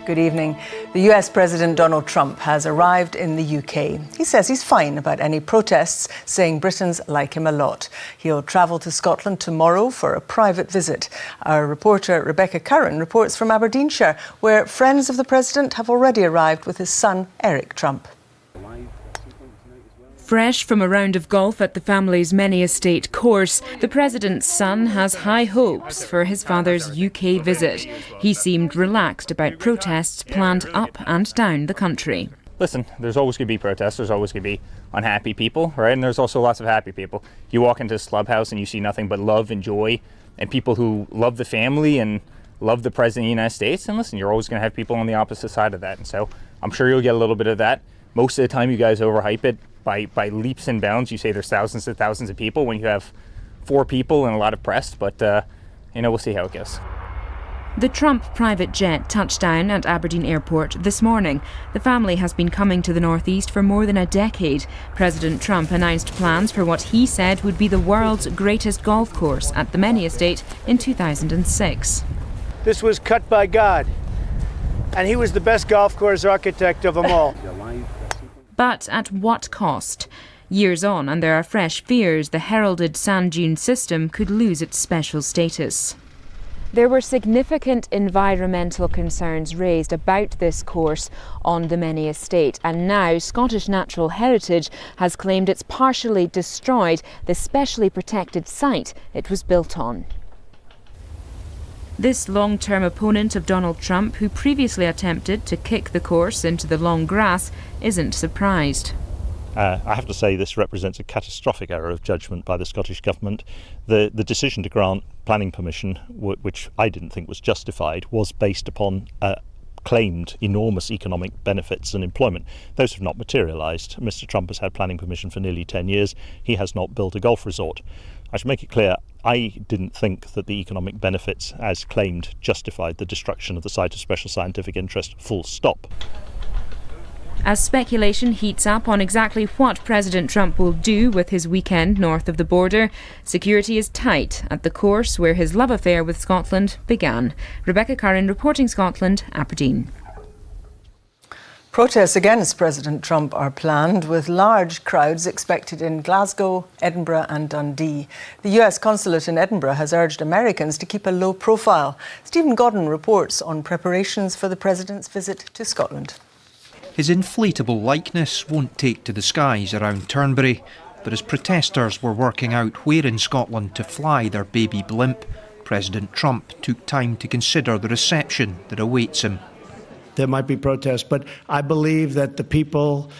Good evening. The US President Donald Trump has arrived in the UK. He says he's fine about any protests, saying Britons like him a lot. He'll travel to Scotland tomorrow for a private visit. Our reporter Rebecca Curran reports from Aberdeenshire, where friends of the President have already arrived with his son, Eric Trump. Fresh from a round of golf at the family's many-estate course, the President's son has high hopes for his father's UK visit. He seemed relaxed about protests planned up and down the country. Listen, there's always going to be protests, there's always going to be unhappy people, right? And there's also lots of happy people. You walk into this clubhouse and you see nothing but love and joy and people who love the family and love the President of the United States. And listen, you're always going to have people on the opposite side of that. And so I'm sure you'll get a little bit of that. Most of the time you guys overhype it by leaps and bounds. You say there's thousands and thousands of people when you have 4 people and a lot of press, but we'll see how it goes. The Trump private jet touched down at Aberdeen Airport this morning. The family has been coming to the northeast for more than a decade. President Trump announced plans for what he said would be the world's greatest golf course at the Many Estate in 2006. This was cut by God, and he was the best golf course architect of them all. But at what cost? Years on, and there are fresh fears the heralded sand dune system could lose its special status. There were significant environmental concerns raised about this course on the Many Estate, and now Scottish Natural Heritage has claimed it's partially destroyed the specially protected site it was built on. This long-term opponent of Donald Trump, who previously attempted to kick the course into the long grass, isn't surprised. I have to say this represents a catastrophic error of judgment by the Scottish Government. The decision to grant planning permission, which I didn't think was justified, was based upon claimed enormous economic benefits and employment. Those have not materialised. Mr. Trump has had planning permission for nearly 10 years. He has not built a golf resort. I should make it clear, I didn't think that the economic benefits as claimed justified the destruction of the site of special scientific interest, full stop. As speculation heats up on exactly what President Trump will do with his weekend north of the border, security is tight at the course where his love affair with Scotland began. Rebecca Curran reporting Scotland, Aberdeen. Protests against President Trump are planned, with large crowds expected in Glasgow, Edinburgh and Dundee. The US consulate in Edinburgh has urged Americans to keep a low profile. Stephen Godden reports on preparations for the President's visit to Scotland. His inflatable likeness won't take to the skies around Turnberry, but as protesters were working out where in Scotland to fly their baby blimp, President Trump took time to consider the reception that awaits him. There might be protests, but I believe that the people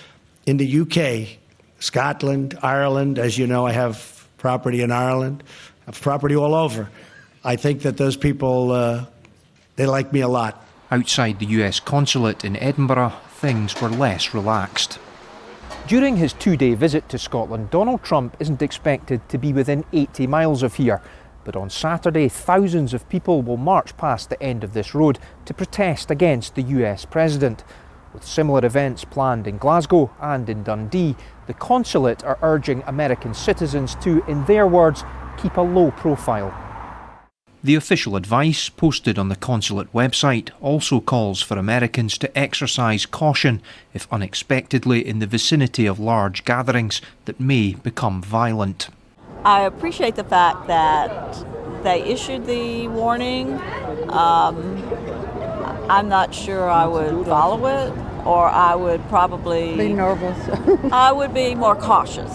in the UK, Scotland, Ireland, as you know, I have property in Ireland, I have property all over. I think that those people, they like me a lot. Outside the US consulate in Edinburgh, things were less relaxed. During his 2-day visit to Scotland, Donald Trump isn't expected to be within 80 miles of here. But on Saturday, thousands of people will march past the end of this road to protest against the US President. With similar events planned in Glasgow and in Dundee, the consulate are urging American citizens to, in their words, keep a low profile. The official advice posted on the consulate website also calls for Americans to exercise caution if unexpectedly in the vicinity of large gatherings that may become violent. I appreciate the fact that they issued the warning. I'm not sure I would follow it, or I would probably be nervous. I would be more cautious.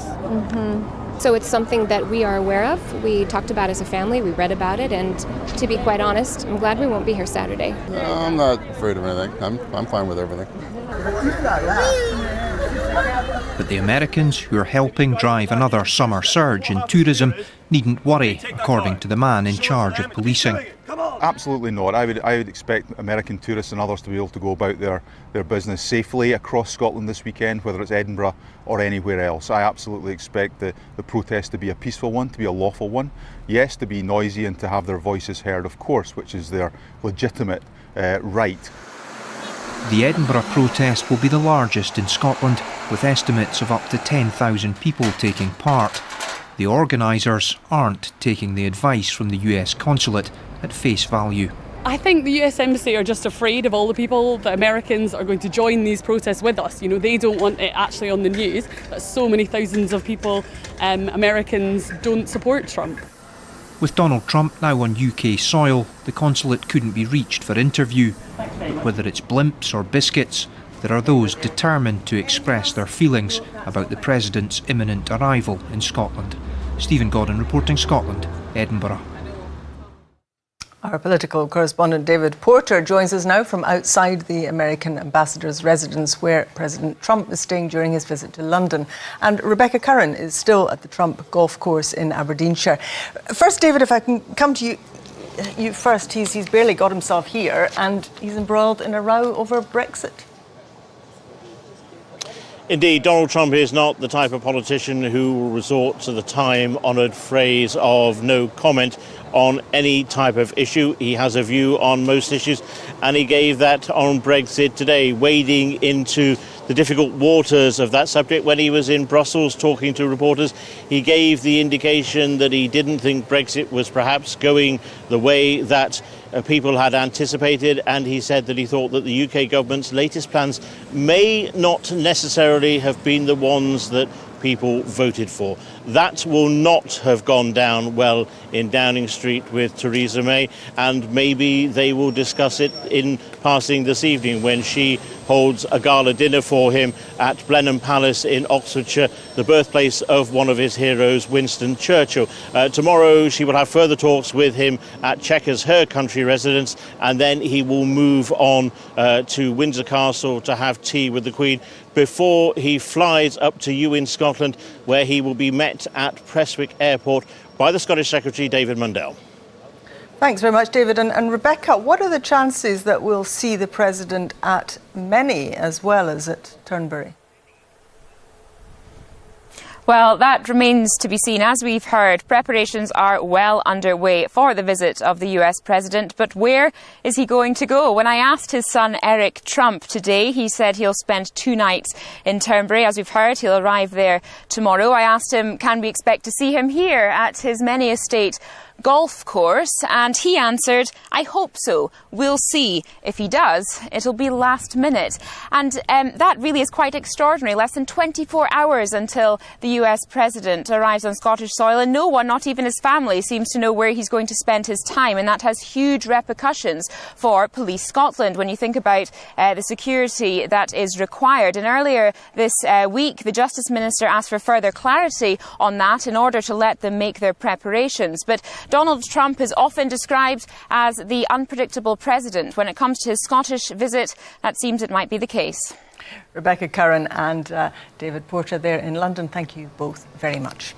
So it's something that we are aware of. We talked about it as a family, we read about it, and to be quite honest, I'm glad we won't be here Saturday. I'm not afraid of anything. I'm fine with everything. But the Americans who are helping drive another summer surge in tourism needn't worry, according to the man in charge of policing. Absolutely not. I would expect American tourists and others to be able to go about their business safely across Scotland this weekend, whether it's Edinburgh or anywhere else. I absolutely expect the protest to be a peaceful one, to be a lawful one. Yes, to be noisy and to have their voices heard, of course, which is their legitimate right. The Edinburgh protest will be the largest in Scotland, with estimates of up to 10,000 people taking part. The organisers aren't taking the advice from the US consulate at face value. I think the US Embassy are just afraid of all the people that Americans are going to join these protests with us. You know, they don't want it actually on the news that so many thousands of people, Americans, don't support Trump. With Donald Trump now on UK soil, the consulate couldn't be reached for interview. But whether it's blimps or biscuits, there are those determined to express their feelings about the President's imminent arrival in Scotland. Stephen Godden reporting Scotland, Edinburgh. Our political correspondent David Porter joins us now from outside the American ambassador's residence where President Trump is staying during his visit to London. And Rebecca Curran is still at the Trump golf course in Aberdeenshire. First, David, if I can come to you first, he's barely got himself here and he's embroiled in a row over Brexit. Indeed, Donald Trump is not the type of politician who will resort to the time-honoured phrase of no comment on any type of issue. He has a view on most issues, and he gave that on Brexit today, wading into the difficult waters of that subject. When he was in Brussels talking to reporters, he gave the indication that he didn't think Brexit was perhaps going the way that people had anticipated, and he said that he thought that the UK government's latest plans may not necessarily have been the ones that people voted for. That will not have gone down well in Downing Street with Theresa May, and maybe they will discuss it in passing this evening when she holds a gala dinner for him at Blenheim Palace in Oxfordshire, the birthplace of one of his heroes, Winston Churchill. Tomorrow she will have further talks with him at Chequers, her country residence, and then he will move on to Windsor Castle to have tea with the Queen before he flies up to you in Scotland, where he will be met at Prestwick Airport by the Scottish Secretary David Mundell. Thanks very much, David. And Rebecca, what are the chances that we'll see the President at Many as well as at Turnberry? Well, that remains to be seen. As we've heard, preparations are well underway for the visit of the US President. But where is he going to go? When I asked his son Eric Trump today, he said he'll spend 2 nights in Turnberry. As we've heard, he'll arrive there tomorrow. I asked him, can we expect to see him here at his Many estate golf course, and he answered, I hope so. We'll see. If he does, it'll be last minute. And that really is quite extraordinary. Less than 24 hours until the US President arrives on Scottish soil, and no one, not even his family, seems to know where he's going to spend his time, and that has huge repercussions for Police Scotland when you think about the security that is required. And earlier this week, the Justice Minister asked for further clarity on that in order to let them make their preparations. But Donald Trump is often described as the unpredictable president. When it comes to his Scottish visit, that seems it might be the case. Rebecca Curran and David Porter there in London, thank you both very much.